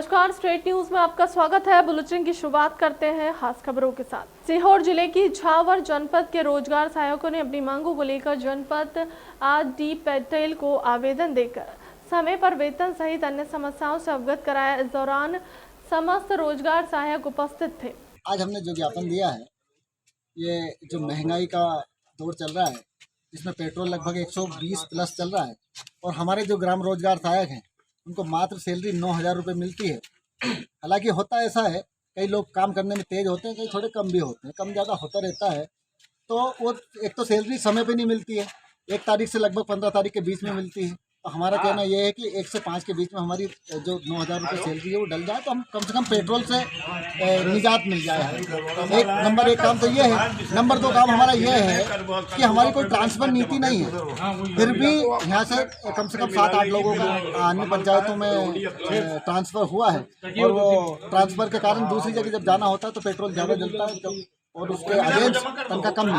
नमस्कार, straight news में आपका स्वागत है। बुलेटिन की शुरुआत करते हैं खास खबरों के साथ। सीहोर जिले की झावर जनपद के रोजगार सहायकों ने अपनी मांगों को लेकर जनपद आर.डी. पटेल को आवेदन देकर समय पर वेतन सहित अन्य समस्याओं से अवगत कराया। इस दौरान समस्त रोजगार सहायक उपस्थित थे। आज हमने जो ज्ञापन दिया है, ये जो महंगाई का दौर चल रहा है, जिसमें पेट्रोल लगभग 120 प्लस चल रहा है और हमारे जो ग्राम रोजगार सहायक हैं उनको मात्र सैलरी 9,000 रुपये मिलती है। हालांकि होता ऐसा है, कई लोग काम करने में तेज होते हैं, कई थोड़े कम भी होते हैं, कम ज़्यादा होता रहता है। तो वो एक तो सैलरी समय पे नहीं मिलती है, 1 तारीख से लगभग 15 तारीख के बीच में मिलती है। तो हमारा कहना ये है कि 1 से 5 के बीच में हमारी जो 9,000 रुपये सैलरी है वो डल जाए, तो हम कम से कम पेट्रोल से निजात मिल जाए। नंबर 1 काम तो ये है। नंबर 2 काम हमारा ये है कि हमारी कोई ट्रांसफ़र नीति नहीं है, फिर भी यहाँ से कम 7-8 लोगों का अन्य पंचायतों में ट्रांसफ़र हुआ है और वो ट्रांसफ़र के कारण दूसरी जगह जब जाना होता है तो पेट्रोल ज़्यादा जलता है और उसके अगेंस्ट तनख्वाह कम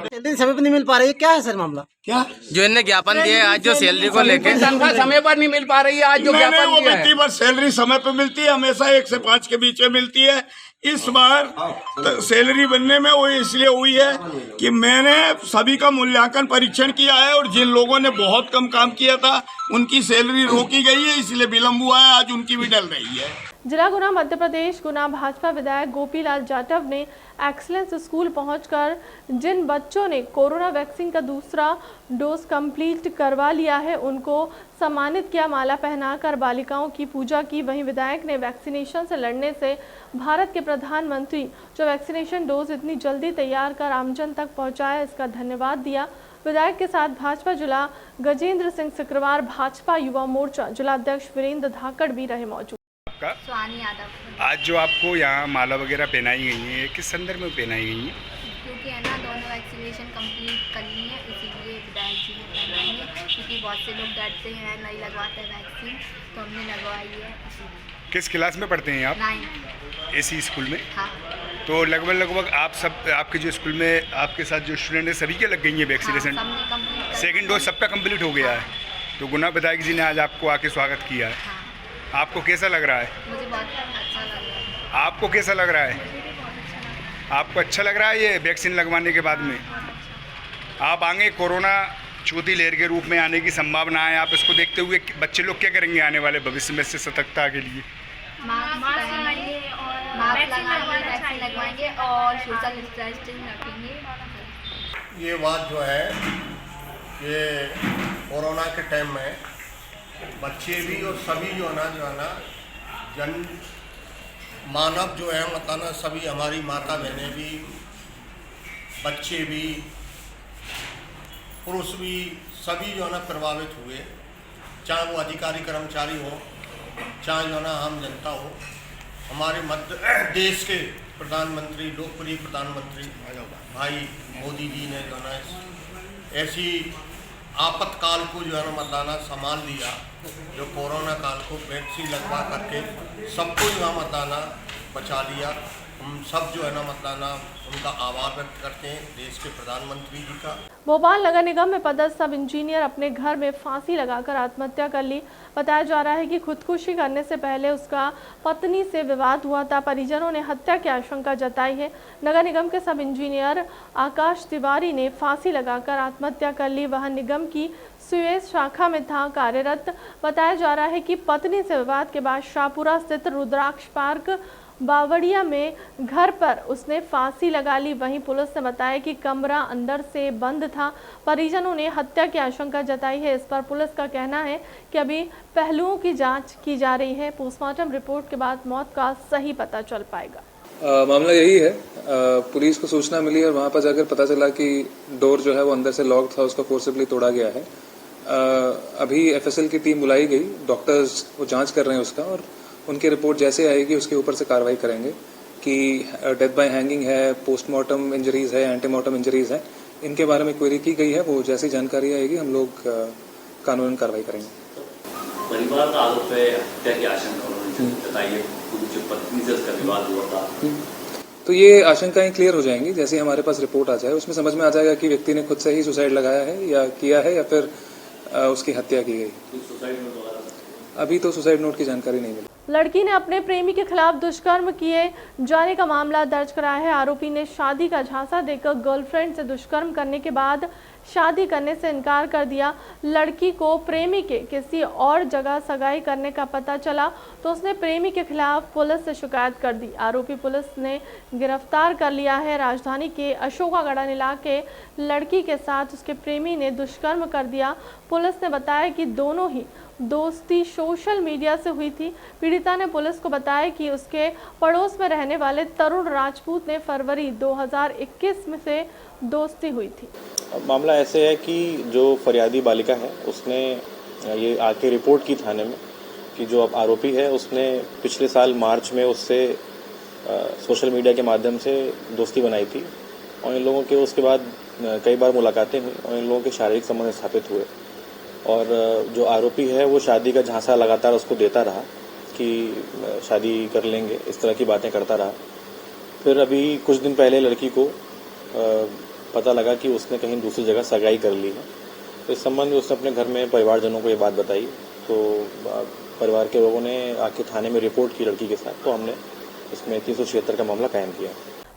सैलरी समय पर नहीं मिल पा रही है। क्या है सर मामला? क्या जो इनने ज्ञापन दिया है आज, जो सैलरी को लेके तनख्वाह समय पर नहीं मिल पा रही है। आज जो ज्ञापन दिया है, बस सैलरी समय पे मिलती है, हमेशा 1 से 5 के बीच में मिलती है। इस बार सैलरी बनने में वो इसलिए हुई है कि मैंने सभी का मूल्यांकन परीक्षण किया है और जिन लोगों ने बहुत कम काम किया था उनकी सैलरी रोकी गई है, इसलिए विलम्ब हुआ है। आज उनकी भी डल रही है। जिला गुना मध्य प्रदेश गुना भाजपा विधायक गोपीलाल जाटव ने एक्सीलेंस स्कूल पहुंचकर जिन बच्चों ने कोरोना वैक्सीन का दूसरा डोज कंप्लीट करवा लिया है उनको सम्मानित किया। माला पहनाकर बालिकाओं की पूजा की। वहीं विधायक ने वैक्सीनेशन से लड़ने से भारत के प्रधानमंत्री जो वैक्सीनेशन डोज इतनी जल्दी तैयार कर आमजन तक पहुंचाया, इसका धन्यवाद दिया। विधायक के साथ भाजपा जिला गजेंद्र सिंह सिकरवार, भाजपा युवा मोर्चा जिला अध्यक्ष वीरेंद्र धाकड़ भी रहे मौजूद। स्वानी यादव। आज जो आपको यहाँ माला वगैरह पहनाई गई है, किस संदर्भ में पहनाई गई है? क्योंकि है ना, दोनों वैक्सीनेशन कंप्लीट करनी है, इसीलिए विधायक जी ने पहनाई है। क्योंकि बहुत से लोग डरते हैं, नहीं लगवाते वैक्सीन, तो हमने लगवाई है। किस क्लास में पढ़ते हैं आप? 9 इसी स्कूल में? हाँ। तो लगभग आप सब, आपके जो स्कूल में आपके साथ जो स्टूडेंट है सभी के लग गई है वैक्सीनेशन? हाँ, सेकेंड डोज सबका कम्प्लीट हो गया है। तो गुना विधायक जी ने आज आपको आके स्वागत किया है। हाँ। आपको कैसा लग रहा है? मुझे बहुत अच्छा लग रहा है। आपको कैसा लग रहा है? आपको अच्छा लग रहा है ये वैक्सीन लगवाने के बाद में? आप आगे कोरोना चौथी लहर के रूप में आने की संभावना है, आप इसको देखते हुए बच्चे लोग क्या करेंगे आने वाले भविष्य में इससे सतर्कता के लिए? मास्क लगवाएंगे और सोशल डिस्टेंसिंग रखेंगे। ये बात जो है, ये कोरोना के टाइम में बच्चे भी और सभी जो है ना जन मानव जो है मतलब सभी हमारी माता बहनें भी, बच्चे भी, पुरुष भी, सभी जो है ना प्रभावित हुए। चाहे वो अधिकारी कर्मचारी हो, चाहे जो है ना आम जनता हो। हमारे मध्य देश के प्रधानमंत्री, लोकप्रिय प्रधानमंत्री भाई मोदी जी ने जो है ऐसी आपातकाल को जो है ना मतदाना संभाल लिया, जो कोरोना काल को वैक्सीन लगवा करके सबको जो है मतदाना बचा लिया। हम सब जो है ना मतदाना उनका आभार व्यक्त करते हैं देश के प्रधानमंत्री जी का। भोपाल नगर निगम में पदस्थ सब इंजीनियर अपने घर में फांसी लगाकर आत्महत्या कर ली। बताया जा रहा है कि खुदकुशी करने से पहले उसका पत्नी से विवाद हुआ था। परिजनों ने हत्या की आशंका जताई है। नगर निगम के सब इंजीनियर आकाश तिवारी ने फांसी लगाकर आत्महत्या कर ली। वह निगम की सुएज शाखा में था कार्यरत। बताया जा रहा है कि पत्नी से विवाद के बाद शाहपुरा स्थित रुद्राक्ष पार्क बावड़िया में घर पर उसने फांसी लगा ली। वहीं पुलिस ने बताया कि कमरा अंदर से बंद था। परिजनों ने हत्या की आशंका जताई है। इस पर पुलिस का कहना है कि अभी पहलुओं की जांच की जा रही है। पोस्टमार्टम रिपोर्ट के बाद मौत का सही पता चल पाएगा। मामला यही है, पुलिस को सूचना मिली और वहां पर जाकर पता चला कि डोर जो है वो अंदर से लॉक था, उसको फोर्सिबली तोड़ा गया है। अभी एफएसएल की टीम बुलाई गई, डॉक्टर्स वो जांच कर रहे हैं उसका, और उनकी रिपोर्ट जैसे आएगी उसके ऊपर से कार्रवाई करेंगे कि डेथ बाय हैंगिंग है, पोस्टमार्टम इंजरीज है, एंटीमार्टम इंजरीज है, इनके बारे में क्वेरी की गई है। वो जैसी जानकारी आएगी हम लोग कानूनन कार्रवाई करेंगे। परिवार का आरोप है हत्या की आशंका बताइए, जो पत्नी से उसका विवाद हुआ था, तो ये आशंकाएं क्लियर हो जाएंगी जैसे हमारे पास रिपोर्ट आ जाए। उसमें समझ में आ जाएगा कि व्यक्ति ने खुद से ही सुसाइड लगाया है या किया है या फिर उसकी हत्या की गई। सुसाइड नोट वगैरह अभी तो सुसाइड नोट की जानकारी नहीं मिली। लड़की ने अपने प्रेमी के खिलाफ दुष्कर्म किए जाने का मामला दर्ज कराया है। आरोपी ने शादी का झांसा देकर गर्लफ्रेंड से दुष्कर्म करने के बाद शादी करने से इनकार कर दिया। लड़की को प्रेमी के किसी और जगह सगाई करने का पता चला तो उसने प्रेमी के खिलाफ पुलिस से शिकायत कर दी। आरोपी पुलिस ने गिरफ्तार कर लिया है। राजधानी के अशोकागढ़ इलाके लड़की के साथ उसके प्रेमी ने दुष्कर्म कर दिया। पुलिस ने बताया कि दोनों ही दोस्ती सोशल मीडिया से हुई थी। पीड़िता ने पुलिस को बताया कि उसके पड़ोस में रहने वाले तरुण राजपूत ने फरवरी 2021 में से दोस्ती हुई थी। मामला ऐसे है कि जो फरियादी बालिका है उसने ये आके रिपोर्ट की थाने में कि जो अब आरोपी है उसने पिछले साल मार्च में उससे सोशल मीडिया के माध्यम से दोस्ती बनाई थी और इन लोगों के उसके बाद कई बार मुलाकातें हुई और इन लोगों के शारीरिक संबंध स्थापित हुए और जो आरोपी है वो शादी का झांसा लगातार उसको देता रहा कि शादी कर लेंगे, इस तरह की बातें करता रहा। फिर अभी कुछ दिन पहले लड़की को पता लगा कि उसने कहीं दूसरी जगह सगाई कर ली है। तो इस संबंध में उसने अपने घर में परिवारजनों को ये बात बताई तो परिवार के लोगों ने आके थाने में रिपोर्ट की लड़की के साथ, तो हमने इसमें 376 का मामला कायम किया।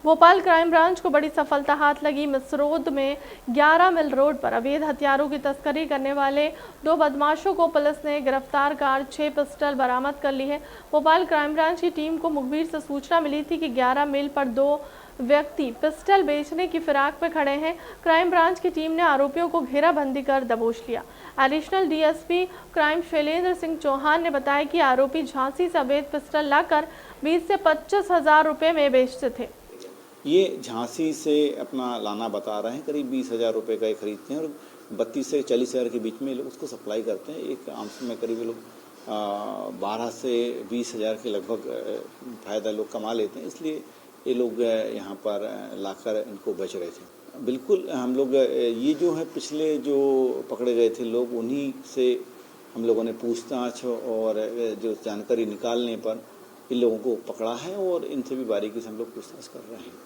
भोपाल क्राइम ब्रांच को बड़ी सफलता हाथ लगी। मिसरोद में 11 मील रोड पर अवैध हथियारों की तस्करी करने वाले 2 बदमाशों को पुलिस ने गिरफ्तार कर 6 पिस्टल बरामद कर ली है। भोपाल क्राइम ब्रांच की टीम को मुखबिर से सूचना मिली थी कि 11 मील पर 2 व्यक्ति पिस्टल बेचने की फिराक में खड़े हैं। क्राइम ब्रांच की टीम ने आरोपियों को घेराबंदी कर दबोच लिया। Additional DSP crime Shailendra Singh Chauhan ने बताया कि आरोपी झांसी से अवैध पिस्टल लाकर 20 से 25 हजार रुपए में बेचते थे। ये झांसी से अपना लाना बता रहे हैं, करीब 20,000 रुपये का खरीदते हैं और 32 से 40 हज़ार के बीच में लोग उसको सप्लाई करते हैं। एक आम में करीब लोग 12 से 20 हज़ार के लगभग फ़ायदा लोग कमा लेते हैं, इसलिए ये लोग यहाँ पर लाकर इनको बेच रहे थे। बिल्कुल हम लोग ये जो है पिछले जो पकड़े गए थे लोग, उन्हीं से हम लोगों ने पूछताछ और जो जानकारी निकालने पर इन लोगों को पकड़ा है और इनसे भी बारीकी से हम लोग पूछताछ कर रहे हैं।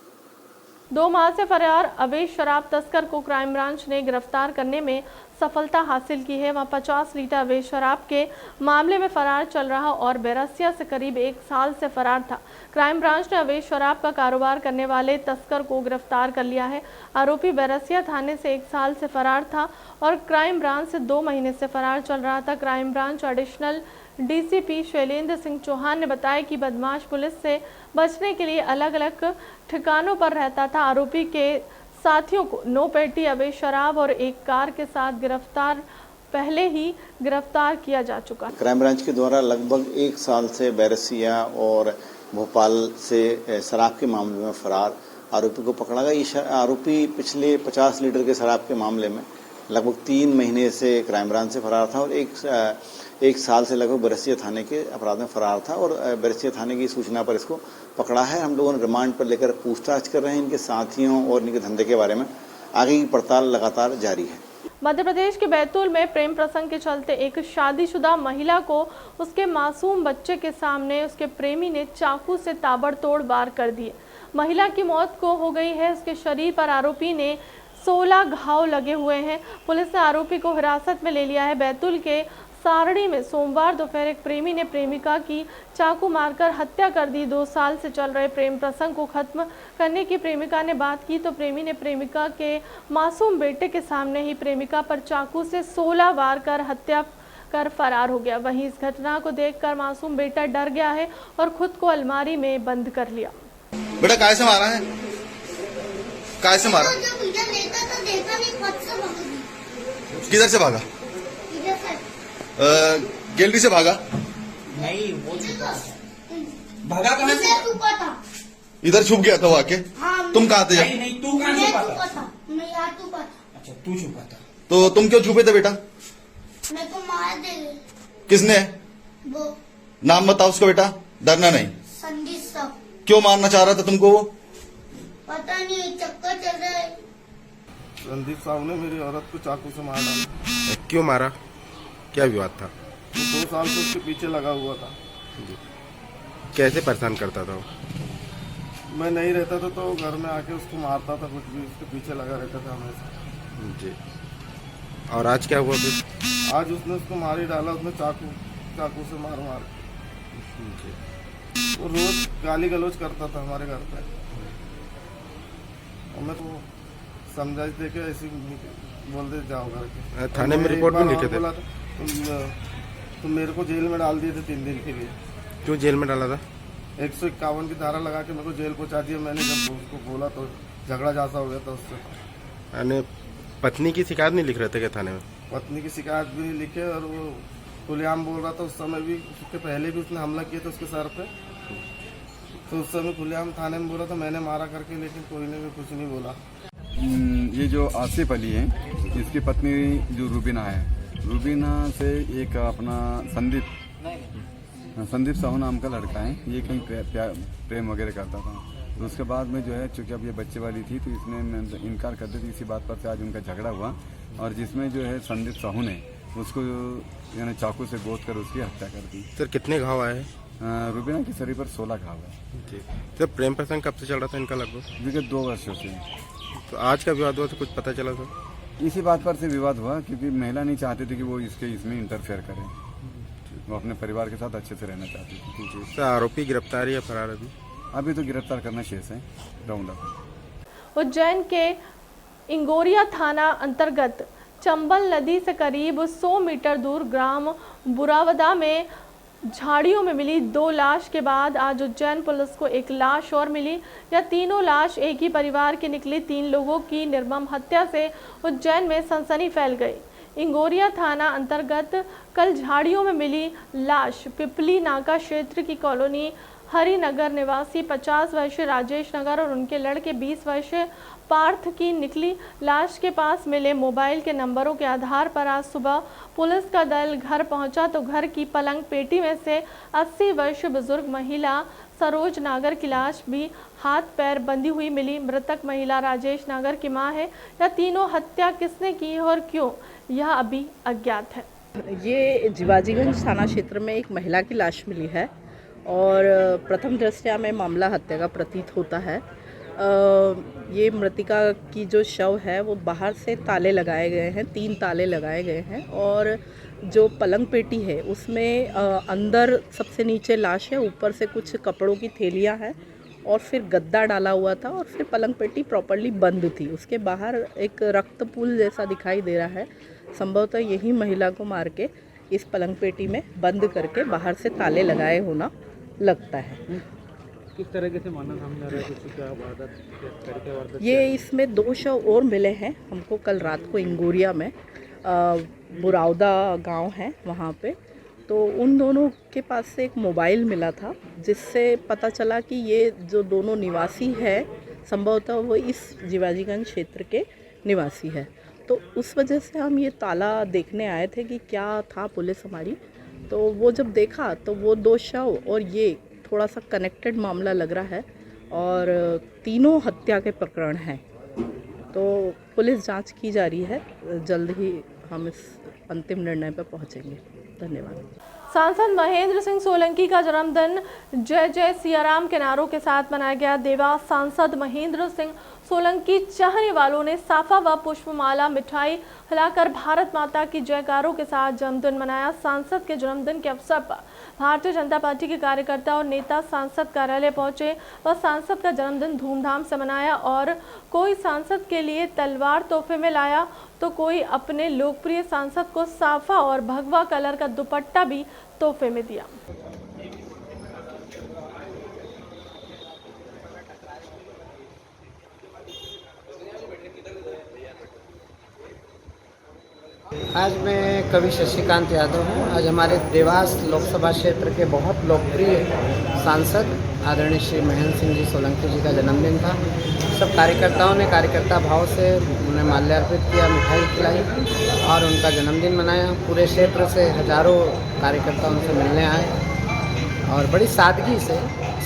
2 माह से फरार अवैध शराब तस्कर को क्राइम ब्रांच ने गिरफ्तार करने में सफलता हासिल की है। वह 50 लीटर अवैध शराब के मामले में फरार चल रहा और बैरसिया से करीब 1 साल से फरार था। क्राइम ब्रांच ने अवैध शराब का कारोबार करने वाले तस्कर को गिरफ्तार कर लिया है। आरोपी बैरसिया थाने से 1 साल से फरार था और क्राइम ब्रांच से 2 महीने से फरार चल रहा था। Crime branch additional DCP Shailendra Singh Chauhan ने बताया कि बदमाश पुलिस से बचने के लिए अलग अलग ठिकानों पर रहता था। आरोपी के साथियों को 9 पेटी अवैध शराब और 1 कार के साथ पहले ही गिरफ्तार किया जा चुका है। क्राइम ब्रांच के द्वारा लगभग 1 साल से बैरसिया और भोपाल से शराब के मामले में फरार आरोपी को पकड़ा गया। ये आरोपी पिछले 50 लीटर के शराब के मामले में लगभग 3 महीने से क्राइम ब्रांच से फरार था और 1 साल से लगभग बैरसिया थाने के अपराध में फरार था और बैरसिया थाने की सूचना पर इसको पकड़ा है। हम लोगों ने रिमांड पर लेकर पूछताछ कर रहे हैं। इनके साथियों और इनके धंधे के बारे में आगे की पड़ताल लगातार जारी है। मध्य प्रदेश के बैतूल में प्रेम प्रसंग के चलते एक शादीशुदा महिला को उसके मासूम बच्चे के सामने उसके प्रेमी ने चाकू से ताबड़तोड़ वार कर दिए। महिला की मौत को हो गई है। उसके शरीर पर आरोपी ने 16 घाव लगे हुए हैं। पुलिस ने आरोपी को हिरासत में ले लिया है। बैतूल के सारणी में सोमवार दोपहर एक प्रेमी ने प्रेमिका की चाकू मारकर हत्या कर दी। 2 साल से चल रहे प्रेम प्रसंग को खत्म करने की प्रेमिका ने बात की तो प्रेमी ने प्रेमिका के मासूम बेटे के सामने ही प्रेमिका पर चाकू से 16 वार कर हत्या कर फरार हो गया। वहीं इस घटना को देखकर मासूम बेटा डर गया है और खुद को अलमारी में बंद कर लिया। बेटा काय से मारा है? काय से मारा? किधर से भागा? गैलरी से भागा? नहीं, वो छुपा भागा कहाँ से? इधर छुप गया था वो आके? हाँ, तुम कहाँ थे? नहीं, तू कहाँ छुपा था? मैं यहाँ छुपा था। अच्छा, तू छुपा था। तो तुम क्यों छुपे थे बेटा? मैं तो मार दे। किसने? वो। नाम बताओ उसका बेटा, डरना नहीं। संदीप साहब। क्यों मारना चाह रहा था तुमको वो? पता नहीं, चक्कर चल रहा है। संदीप साहब ने मेरी औरत को चाकू से मार डाला। क्यों मारा? क्या विवाद था? 2 साल से उसके पीछे लगा हुआ था। कैसे परेशान करता था वो? मैं नहीं रहता था तो घर में आके उसको मारता था, कुछ भी उसके पीछे लगा रहता था हमेशा। जी। और आज क्या हुआ फिर? आज उसने उसको मार ही डाला, उसने चाकू से मार वो रोज गाली गलौज करता था हमारे घर पे, और मैं तो समझा दे के ऐसे बोलते जाओ करके। थाने में रिपोर्ट भी लिखे थे? बोला तुम मेरे को जेल में डाल दिए थे 3 दिन के लिए। क्यों जेल में डाला था? 151 की धारा लगा के मेरे को जेल पहुंचा दिया। मैंने जब उसको बोला तो झगड़ा जैसा हो गया था उससे। यानी पत्नी की शिकायत नहीं लिख रहे थे क्या थाने में? पत्नी की शिकायत भी नहीं लिखे, और वो खुलेआम बोल रहा था। उस समय भी, उसके पहले भी उसने हमला किया था उसके सर पे, तो उस समय खुलेआम थाने में बोला था मैंने मारा करके, लेकिन कोई ने भी कुछ नहीं बोला। ये जो आसिफ अली है, इसकी पत्नी जो रूबीना है, रूबीना से एक अपना संदीप साहू नाम का लड़का है, ये कहीं प्रेम वगैरह करता था। तो उसके बाद में जो है, चूँकि अब ये बच्चे वाली थी तो इसने इनकार कर दिया। इसी बात पर से आज उनका झगड़ा हुआ, और जिसमें जो है संदीप साहू ने उसको यानी चाकू से गोद कर उसकी हत्या कर दी। सर कितने घाव आए? रूबीना की शरीर पर 16 घाव है। सर प्रेम प्रसंग कब से चल रहा था इनका? लगभग विगत 2 वर्षों से। तो आज का विवाद हुआ तो कुछ पता चला सर? इसी बात पर से विवाद हुआ, क्योंकि महिला नहीं चाहती थी कि वो इसमें इंटरफेयर करे। वो अपने परिवार के साथ अच्छे से रहना चाहती थी। जी सर, आरोपी गिरफ्तार या फरार? अभी तो गिरफ्तार करना शेष है, राउंड अप। उज्जैन के इंगोरिया थाना अंतर्गत चंबल नदी से करीब 100 मीटर दूर ग्राम बुरावदा में झाड़ियों में मिली 2 लाश के बाद आज उज्जैन पुलिस को एक लाश और मिली। यह तीनों लाश एक ही परिवार की निकली। 3 लोगों की निर्मम हत्या से उज्जैन में सनसनी फैल गई। इंगोरिया थाना अंतर्गत कल झाड़ियों में मिली लाश पिपली नाका क्षेत्र की कॉलोनी हरिनगर निवासी 50 वर्षीय राजेश नगर और उनके लड़के 20 वर्षीय पार्थ की निकली। लाश के पास मिले मोबाइल के नंबरों के आधार पर आज सुबह पुलिस का दल घर पहुंचा तो घर की पलंग पेटी में से 80 वर्षीय बुजुर्ग महिला सरोज नागर की लाश भी हाथ पैर बंधी हुई मिली। मृतक महिला राजेश नागर की मां है। यह तीनों हत्या किसने की और क्यों, यह अभी अज्ञात है। ये जिवाजीगंज थाना क्षेत्र में एक महिला की लाश मिली है और प्रथम दृष्टया में मामला हत्या का प्रतीत होता है। ये मृतिका की जो शव है वो बाहर से ताले लगाए गए हैं, 3 ताले लगाए गए हैं, और जो पलंग पेटी है उसमें अंदर सबसे नीचे लाश है, ऊपर से कुछ कपड़ों की थैलियां हैं और फिर गद्दा डाला हुआ था और फिर पलंग पेटी प्रॉपर्ली बंद थी। उसके बाहर एक रक्त पुल जैसा दिखाई दे रहा है। संभवतः यही महिला को मार के इस पलंग पेटी में बंद करके बाहर से ताले लगाए होना लगता है। किस तरीके से माना सामने आ रहा है? क्या वारदात? ये इसमें 2 शव और मिले हैं हमको कल रात को इंगोरिया में, बुरावदा गांव है वहाँ पे। तो उन दोनों के पास से एक मोबाइल मिला था जिससे पता चला कि ये जो दोनों निवासी है संभवतः वो इस जिवाजीगंज क्षेत्र के निवासी है। तो उस वजह से हम ये ताला देखने आए थे कि क्या था पुलिस हमारी। तो वो जब देखा तो वो 2 शव और ये थोड़ा सा कनेक्टेड मामला लग रहा है और तीनों हत्या के प्रकरण हैं। तो पुलिस जांच की जा रही है, जल्द ही हम इस अंतिम निर्णय पर पहुंचेंगे। धन्यवाद। सांसद महेंद्र सिंह सोलंकी का जन्मदिन जय जय सियाराम के नारों के साथ मनाया गया। देवास सांसद महेंद्र सिंह सोलंकी चाहने वालों ने साफा व पुष्पमाला मिठाई खिलाकर भारत माता की जयकारों के साथ जन्मदिन मनाया। सांसद के जन्मदिन के अवसर पर भारतीय जनता पार्टी के कार्यकर्ता और नेता सांसद कार्यालय पहुंचे व सांसद का जन्मदिन धूमधाम से मनाया और कोई सांसद के लिए तलवार तोहफे में लाया तो कोई अपने लोकप्रिय सांसद को साफा और भगवा कलर का दुपट्टा भी तोहफे में दिया। आज मैं कवि शशिकांत यादव हूँ। आज हमारे देवास लोकसभा क्षेत्र के बहुत लोकप्रिय सांसद आदरणीय श्री महेंद्र सिंह जी सोलंकी जी का जन्मदिन था। सब कार्यकर्ताओं ने कार्यकर्ता भाव से उन्हें माल्यार्पित किया, मिठाई खिलाई और उनका जन्मदिन मनाया। पूरे क्षेत्र से हजारों कार्यकर्ता उनसे मिलने आए और बड़ी सादगी से,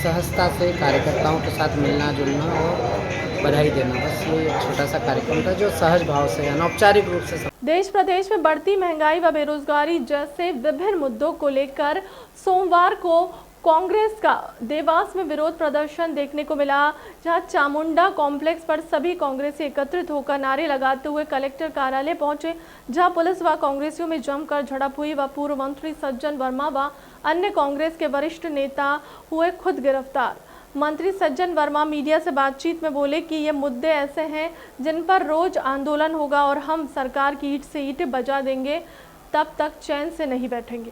सहजता से कार्यकर्ताओं के साथ मिलना जुलना और बधाई देना, बस ये एक छोटा सा कार्यक्रम था जो सहज भाव से अनौपचारिक रूप से। देश प्रदेश में बढ़ती महंगाई व बेरोजगारी जैसे विभिन्न मुद्दों को लेकर सोमवार को कांग्रेस का देवास में विरोध प्रदर्शन देखने को मिला, जहां चामुंडा कॉम्प्लेक्स पर सभी कांग्रेसी एकत्रित होकर नारे लगाते हुए कलेक्टर कार्यालय पहुंचे, जहां पुलिस व कांग्रेसियों में जमकर झड़प हुई व पूर्व मंत्री सज्जन वर्मा व अन्य कांग्रेस के वरिष्ठ नेता हुए खुद गिरफ्तार। मंत्री सज्जन वर्मा मीडिया से बातचीत में बोले कि ये मुद्दे ऐसे हैं जिन पर रोज आंदोलन होगा और हम सरकार की ईंट से ईंट बजा देंगे, तब तक चैन से नहीं बैठेंगे।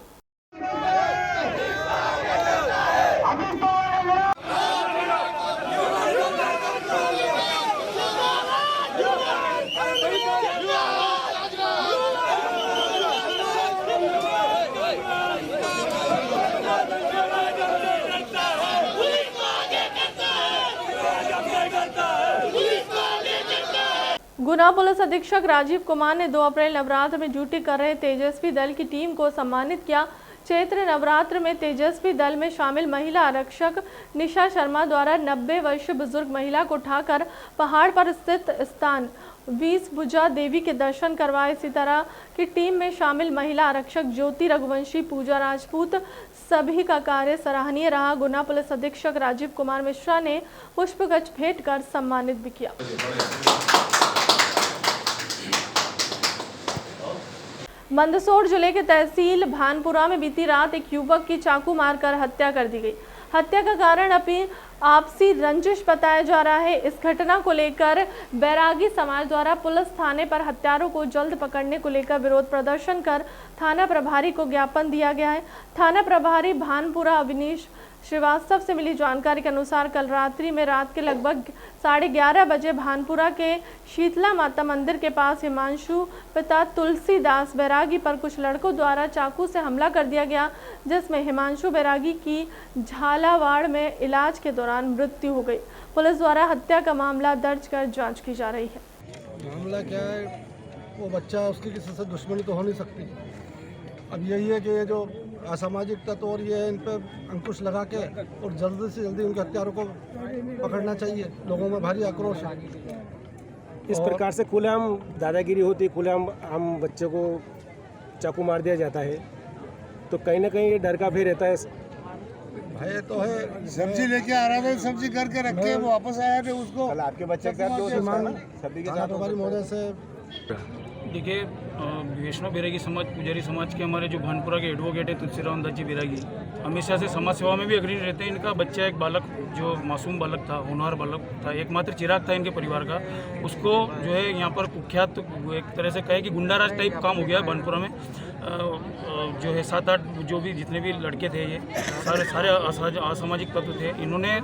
गुना पुलिस अधीक्षक राजीव कुमार ने 2 अप्रैल नवरात्र में ड्यूटी कर रहे तेजस्वी दल की टीम को सम्मानित किया। चैत्र नवरात्र में तेजस्वी दल में शामिल महिला आरक्षक निशा शर्मा द्वारा 90 वर्षीय बुजुर्ग महिला को उठाकर पहाड़ पर स्थित स्थान 20 भुजा देवी के दर्शन करवाए। इसी तरह की टीम में शामिल महिला आरक्षक ज्योति रघुवंशी, पूजा राजपूत, सभी का कार्य सराहनीय रहा। गुना पुलिस अधीक्षक राजीव कुमार मिश्रा ने पुष्पगुच्छ भेंट कर सम्मानित भी किया। मंदसौर जिले के तहसील भानपुरा में बीती रात एक युवक की चाकू मारकर हत्या कर दी गई। हत्या का कारण आपसी रंजिश बताया जा रहा है। इस घटना को लेकर बैरागी समाज द्वारा पुलिस थाने पर हत्यारों को जल्द पकड़ने को लेकर विरोध प्रदर्शन कर थाना प्रभारी को ज्ञापन दिया गया है। थाना प्रभारी भानपुरा अविनीश श्रीवास्तव से मिली जानकारी के अनुसार कल रात्रि में रात के लगभग 11:30 बजे भानपुरा के शीतला माता मंदिर के पास हिमांशु पिता तुलसीदास बैरागी पर कुछ लड़कों द्वारा चाकू से हमला कर दिया गया, जिसमें हिमांशु बैरागी की झालावाड़ में इलाज के दौरान मृत्यु हो गई। पुलिस द्वारा हत्या का मामला दर्ज कर जांच की जा रही है। मामला क्या है, वो बच्चा, उसकी किसी से दुश्मनी तो हो नहीं सकती। अब यही है कि ये जो असामाजिक तत्व और ये इन पर अंकुश लगा के और जल्दी से जल्दी उनके हत्यारों को पकड़ना चाहिए। लोगों में भारी आक्रोश है। इस प्रकार से खुलेआम दादागिरी होती है, खुलेआम हम बच्चे को चाकू मार दिया जाता है, तो कहीं ना कहीं ये डर का भी रहता है। भय तो है। सब्जी लेके आ रहा था, सब्जी करके रखे, वो वापस आया थे, उसको आपके बच्चे के साथ महोदय से देखिए, वैष्णव बैरागी समाज, पुजारी समाज के हमारे जो भानपुरा के एडवोकेट है तुलसीराम दास जी बैरागी, हमेशा से समाज सेवा में भी अग्रणी रहते हैं। इनका बच्चा एक बालक, जो मासूम बालक था, होनहार बालक था, एकमात्र चिराग था इनके परिवार का, उसको जो है यहाँ पर कुख्यात एक तरह से कहे कि गुंडाराज टाइप काम हो गया है भानपुरा में। जो है 7-8 जो भी जितने भी लड़के थे, ये सारे असामाजिक तत्व थे। इन्होंने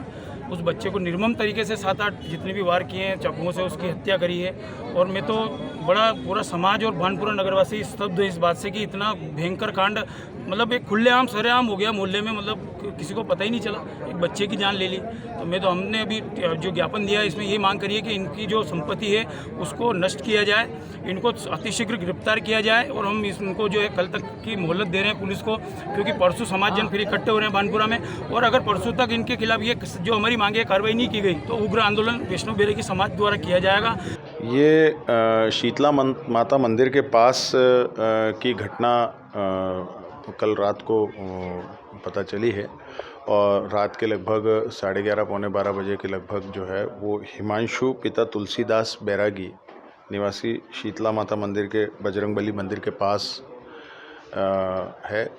उस बच्चे को निर्मम तरीके से 7-8 जितने भी वार किए हैं चाकुओं से, उसकी हत्या करी है। और मैं तो बड़ा पूरा समाज और भानपुरा नगरवासी स्तब्ध इस बात से कि इतना भयंकर कांड, मतलब एक खुलेआम सरेआम हो गया मोहल्ले में, मतलब किसी को पता ही नहीं चला, एक बच्चे की जान ले ली। तो हमने अभी जो ज्ञापन दिया है, इसमें ये मांग करी है कि इनकी जो संपत्ति है उसको नष्ट किया जाए, इनको अतिशीघ्र गिरफ्तार किया जाए। और हम इनको जो है कल तक की मोहलत दे रहे हैं पुलिस को, क्योंकि परसों समाज जन फिर इकट्ठे हो रहे हैं भानपुरा में, और अगर परसों तक इनके खिलाफ ये जो हमारी मांगे कार्रवाई नहीं की गई तो उग्र आंदोलन वैष्णव बैरागी समाज द्वारा किया जाएगा। ये शीतला माता मंदिर के पास की घटना कल रात को पता चली है, और रात के लगभग 11:30 पौने 12 बजे के लगभग जो है वो हिमांशु पिता तुलसीदास बैरागी निवासी शीतला माता मंदिर के बजरंगबली मंदिर के पास है,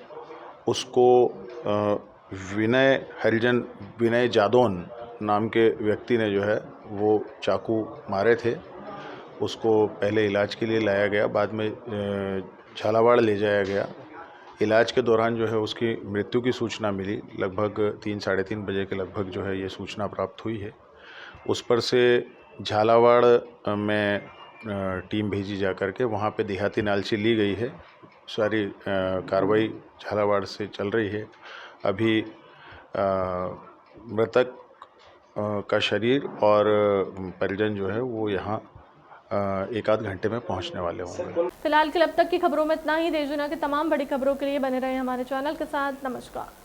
उसको विनय जादौन नाम के व्यक्ति ने जो है वो चाकू मारे थे। उसको पहले इलाज के लिए लाया गया, बाद में झालावाड़ ले जाया गया। इलाज के दौरान जो है उसकी मृत्यु की सूचना मिली, लगभग 3-3:30 बजे के लगभग जो है ये सूचना प्राप्त हुई है। उस पर से झालावाड़ में टीम भेजी जा कर के वहाँ पे देहाती नालची ली गई है। सारी कार्रवाई झालावाड़ से चल रही है। अभी मृतक का शरीर और परिजन जो है वो यहाँ 1-8 घंटे में पहुंचने वाले होंगे। फिलहाल के अब तक की खबरों में इतना ही। देश दुनिया की तमाम बड़ी खबरों के लिए बने रहे हमारे चैनल के साथ। नमस्कार।